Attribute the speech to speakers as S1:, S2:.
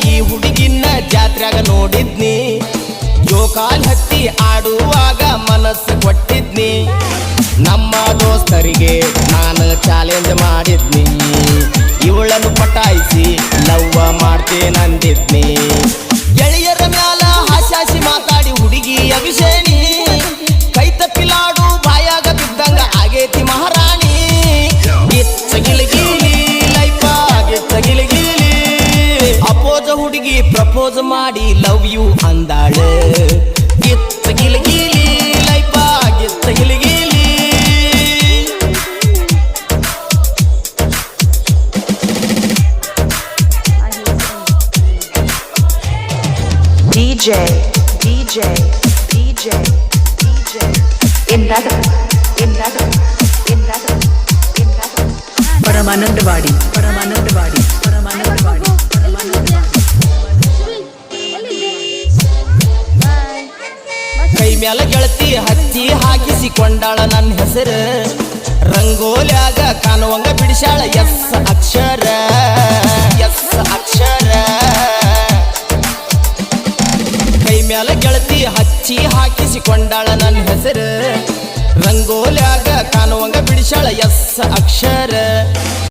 S1: ಈ ಹುಡುಗಿನ ಜಾತ್ರೆಗ ನೋಡಿದ್ನಿ ಜೋಕಾಲ್ ಹತ್ತಿ ಆಡುವಾಗ ಮನಸ್ಸು ಕೊಟ್ಟಿದ್ನಿ ನಮ್ಮ ದೋಸ್ತರಿಗೆ ನಾನು ಚಾಲೆಂಜ್ ಮಾಡಿದ್ನಿ ಇವಳನ್ನು ಪಟಾಯಿಸಿ ಲವ್ವ ಮಾಡ್ತೇನಂದಿದ್ನಿ ಗೆಳೆಯರ ಮ್ಯಾಲ ಹಾಸ್ಯಾಸಿ ಮಾತಾಡಿ ಹುಡುಗಿ ಅಭಿಷೇಣಿ ಕೈ ತಪ್ಪಿಲಾಡು ಬಾಯಾಗ ಬಿದ್ದಂಗ ಆಗೇತಿ ಮಹಾರಾಣಿ ಗಿಚ್ಚಗಿಲಿಗಿಲಿ ಲೈಫ ಗಿಚ್ಚಗಿಲಿಗಿಲಿ ಅಪೋಜ ಹುಡುಗಿ ಪ್ರಪೋಸ್ ಮಾಡಿ ಲವ್ ಯು ಅಂದಾಳ ಗಿಚ್ಚಗಿಲಿಗಿಲಿ ಲೈಫ ಗಿಚ್ಚಗಿಲಿಗಿಲಿ
S2: DJ in that Paramanandwadi
S1: ಕೈ ಮ್ಯಾಲ ಗೆಳತಿ ಹಚ್ಚಿ ಹಾಕಿಸಿಕೊಂಡಾಳ ನನ್ನ ಹೆಸರು ರಂಗೋಲ್ಯಾಗ ಕಾಣುವಂಗ ಬಿಡಿಸ್ಯಾಳ ಎಸ್ ಅಕ್ಷರ ಕೈ ಮ್ಯಾಲ ಗೆಳತಿ ಹಚ್ಚಿ ಹಾಕಿಸಿಕೊಂಡಾಳ ನನ್ನ ಹೆಸರು ರಂಗೋಲ್ಯಾಗ ಕಾಣುವಂಗ ಬಿಡಿಸ್ಯಾಳ ಎಸ್ ಅಕ್ಷರ